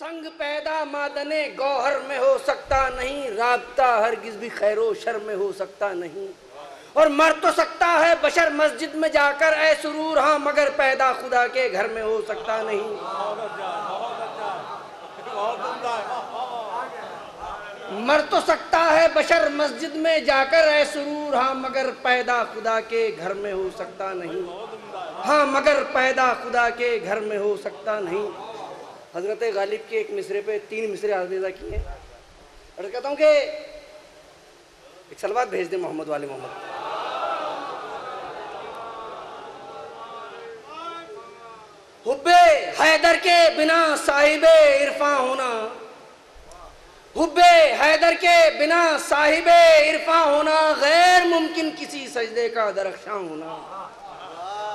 संग पैदा मादने गौहर में हो सकता नहीं, राबता हरगिज भी खैरो शर में हो सकता नहीं। और मर तो सकता है बशर मस्जिद में जाकर ऐ सुरूर, हाँ मगर पैदा खुदा के घर में हो सकता नहीं। मर तो सकता है बशर मस्जिद में जाकर ऐ सुरूर, हाँ मगर पैदा खुदा के घर में हो सकता नहीं। हाँ मगर पैदा खुदा के घर में हो सकता नहीं। हजरत गालिब के एक मिसरे पे 3 मिसरे आवेदा किए। और कहता हूँ कि एक सलवात भेज दे मोहम्मद वाले मोहम्मद। हुब्बे हैदर के बिना साहिबे इरफां होना, हुब्बे हैदर के बिना साहिबे इरफां होना, गैर मुमकिन किसी सजदे का दरख्शां होना,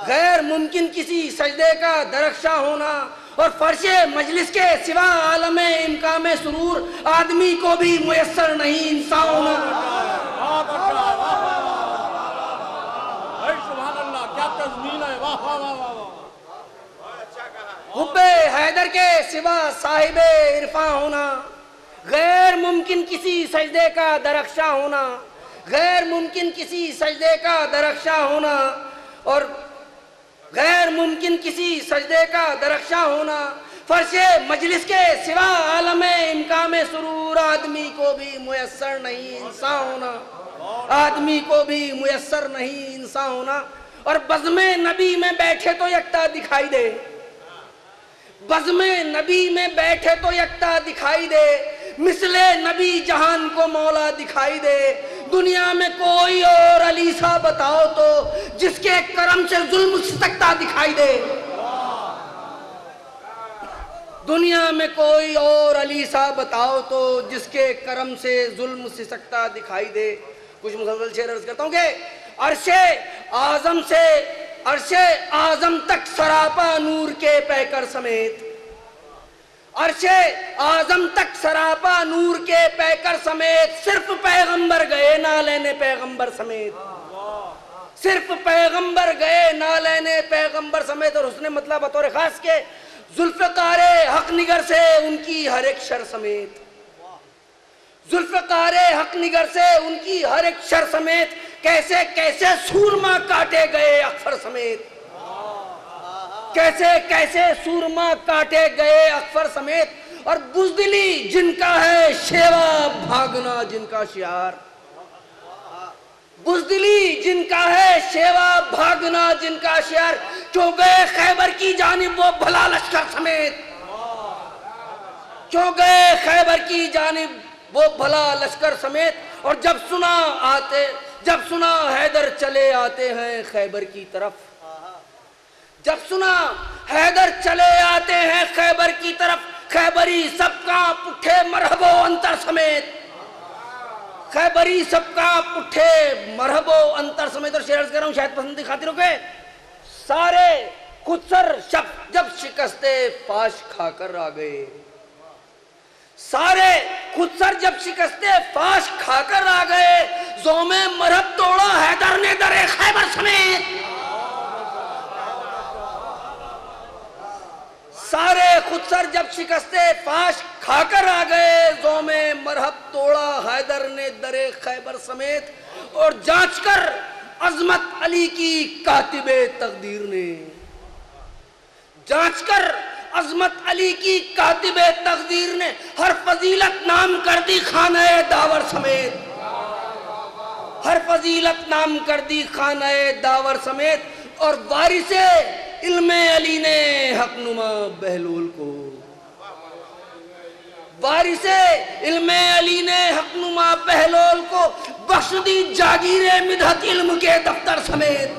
गैर मुमकिन किसी सजदे का दरख्शां होना। और फर्शे मजलिस के सिवा आलमे इनका में सुरूर, आदमी को भी मुयस्सर नहीं इंसान होना। हुब्बे हैदर के सिवा साहिबे इरफां होना, गैर मुमकिन किसी सजदे का दरख्शा होना, गैर मुमकिन किसी सजदे का दरख्शा होना। और गैर मुमकिन किसी सजदे का दरख्शा होना, फर्शे मजलिस के सिवा आलमे इनका में सुरूर, आदमी को भी मुयस्सर नहीं इंसान होना, आदमी को भी मुयस्सर नहीं इंसान होना। और बज़्मे नबी में बैठे तो यकता दिखाई दे, बज़्मे नबी में बैठे तो यकता दिखाई दे, मिसले नबी जहान को मौला दिखाई दे। दुनिया में कोई और अली सा बताओ तो जिसके करम से जुल्म सिसकता दिखाई दे, दुनिया में कोई और अली सा बताओ तो जिसके करम से जुल्म सिसकता दिखाई दे। कुछ मुसलसल शेर अर्ज करता हूँ कि अर्शे आजम से अर्शे आजम तक सरापा नूर के पैकर समेत, अर्शे आजम तक सरापा नूर के पैकर समेत, सिर्फ पैगंबर गए ना लेने पैगंबर समेत, सिर्फ पैगंबर गए ना लेने पैगंबर समेत। और उसने मतलब बतौर खास के जुल्फ़कारे हक निगर से उनकी हर एक शर समेत, जुल्फ़कारे हक निगर से उनकी हर एक शर समेत, कैसे कैसे सूरमा काटे गए अकबर समेत, कैसे कैसे सूरमा काटे गए अकबर समेत। और बुज़दिली जिनका है शेवा भागना जिनका शियार, बुज़दिली जिनका है शेवा भागना जिनका शियार, क्यों गए खैबर की जानिब वो भला लश्कर समेत, क्यों गए खैबर की जानिब वो भला लश्कर समेत। और जब सुना हैदर चले आते हैं खैबर की तरफ, जब सुना हैदर चले आते हैं खैबर की तरफ, खैबरी सबका पुठे मरहबो अंतर समेत, खैबरी सबका पुठे मरहबो अंतर समेत। और शेर कर रहा हूँ शायद पसंद खातिरों के, सारे खुदसर जब शिकस्ते फाश खाकर आ गए, सारे खुदसर जब शिकस्ते फाश खाकर आ गए, जोमे मरहब तोड़ा हैदर ने दरे खैबर समेत, सारे खुदसर जब शिकस्ते फाश खाकर आ गए, जोमे मरहब तोड़ा हैदर ने दरे खैबर समेत। और जांच कर अजमत अली की कातिबे तकदीर ने, जांच कर अजमत अली की कातिबे तकदीर ने हर फजीलत नाम कर दी खाने दावर समेत, हर फजीलत नाम कर दी खाने दावर समेत। और वारिसे इल्मे अली ने हकनुमा बहलोल को, वारिसे इल्मे अली ने हकनुमा बहलोल को बख्श दी जागीरे मिदहत इल्म के दफ्तर समेत,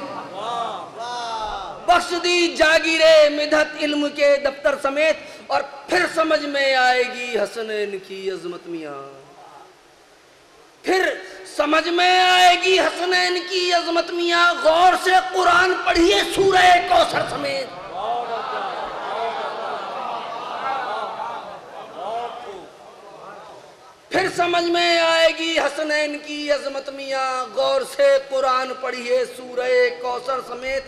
बख्श दी जागीरे मिदहत इल्म के दफ्तर समेत। और फिर समझ में आएगी हसनैन की अजमत मियां, फिर समझ में आएगी हसनैन की अजमत मियां, गौर से कुरान पढ़िए सूरह कौसर समेत, फिर समझ में आएगी हसनैन की अजमत मियां, गौर से कुरान पढ़िए सूरह कौसर समेत।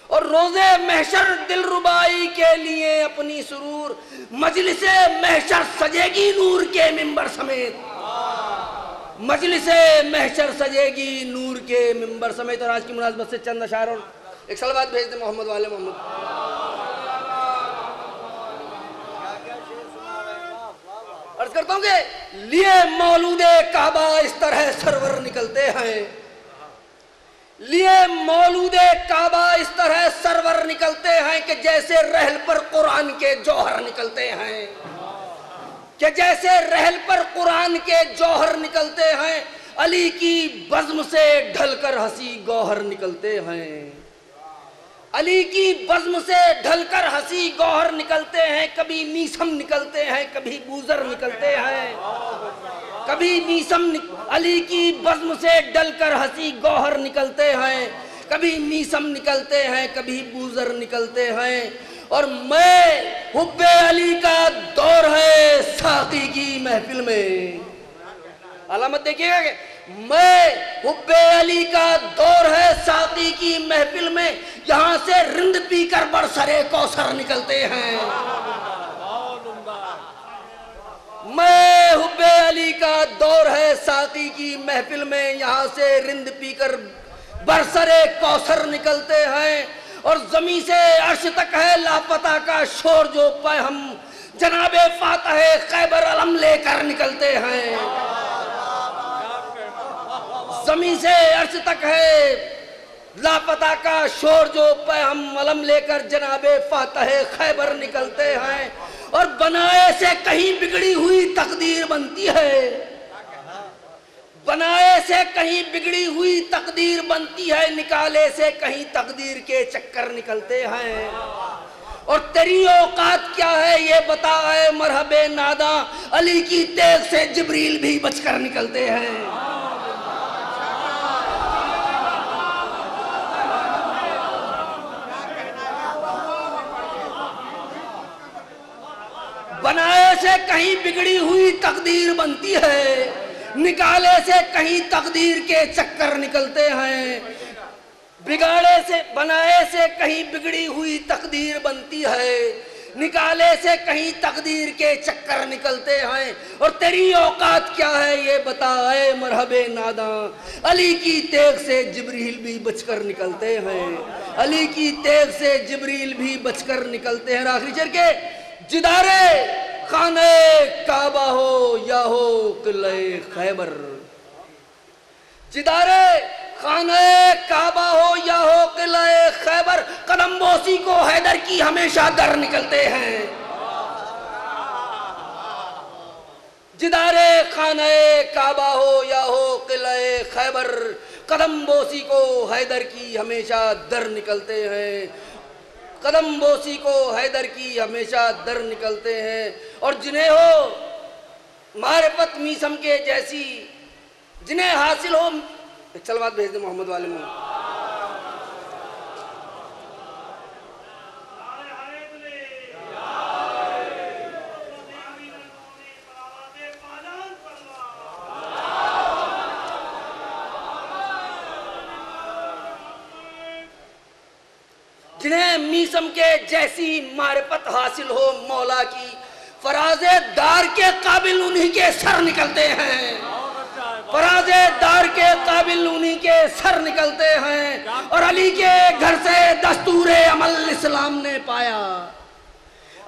और रोजे महशर दिलरुबाई के लिए अपनी सुरूर, मजलिसे महशर सजेगी नूर के मिंबर समेत, मजलिसे महशर सजेगी नूर के मिंबर समेत। और आज की मुनासबत से चंद अशार और एक सलवात भेज दे मोहम्मद वाले मोहम्मद। अर्ज करता हूँ कि लिए मौलूदे काबा इस तरह सरवर निकलते हैं, लिए मौलूदे काबा इस तरह सरवर निकलते हैं कि जैसे रहल पर कुरान के जौहर निकलते हैं, कि जैसे रहल पर कुरान के जौहर निकलते हैं। अली की बज़्म से ढलकर हंसी गौहर निकलते हैं, अली की बज़्म से ढलकर हंसी गौहर निकलते हैं। कभी मीसम निकलते हैं, कभी बूजर निकलते हैं, कभी मीसम अली की बज़्म से ढलकर हंसी गौहर निकलते हैं, कभी मीसम निकलते हैं, कभी बूजर निकलते हैं। और मैं हुब्बे अली का दौर है साकी की महफिल में, अलामत देखिएगा कि मैं हुब्बे अली का दौर है साकी की महफिल में, यहां से रिंद पीकर बरसरे कौसर निकलते हैं। मैं हुब्बे अली का दौर है साकी की महफिल में, यहां से रिंद पीकर बरसरे कौसर निकलते हैं। और जमीन से अर्श तक है लापता का शोर, जो पे हम जनाबे फातह खैबर अलम लेकर निकलते हैं। जमीन से अर्श तक है लापता का शोर, जो पे हम अलम लेकर जनाबे फातह खैबर निकलते हैं। और बनाए से कहीं बिगड़ी हुई तकदीर बनती है, बनाए से कहीं बिगड़ी हुई तकदीर बनती है, निकाले से कहीं तकदीर के चक्कर निकलते हैं। और तेरी औकात क्या है ये बता है मरहबे नादा, अली की तेग से जिब्रील भी बचकर निकलते हैं। बनाए से कहीं बिगड़ी हुई तकदीर बनती है, निकाले से कहीं तकदीर के चक्कर निकलते हैं। बिगाड़े से बनाए से कहीं बिगड़ी हुई तकदीर बनती है, निकाले से कहीं तकदीर के चक्कर निकलते हैं। और तेरी औकात क्या है ये बताए मरहबे नादा, अली की तेग से जिब्रील भी बचकर निकलते हैं, अली की तेग से जिब्रील भी बचकर निकलते हैं। आखिरी चर के जिदारे खाने काबा हो या हो किले खैबर, जिदारे खाने काबा हो या हो किले खैबर, कदम बोसी को हैदर की हमेशा दर निकलते हैं। जिदारे खाने काबा हो या हो किले खैबर, कदम बोसी को हैदर की हमेशा दर निकलते हैं, कदम बोसी को हैदर की हमेशा दर निकलते हैं। और जिन्हें हो मारिफत मीसम के जैसी, जिन्हें हासिल हो, चलवात भेज दे मोहम्मद वाले में। जिन्हें मीसम के जैसी मारिफत हासिल हो मौला की, फराजे दार के काबिल उन्हीं के सर निकलते हैं, फराजे दार के काबिल उन्हीं के सर निकलते हैं। और अली के घर से दस्तूरे अमल इस्लाम ने पाया,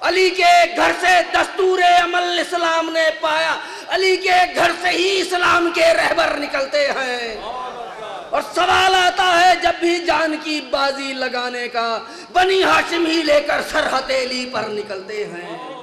अली के घर से दस्तूरे अमल इस्लाम ने पाया, अली के घर से ही इस्लाम के रहबर निकलते हैं। और सवाल आता है जब भी जान की बाजी लगाने का, बनी हाशिम ही लेकर सर हथेली पर निकलते हैं।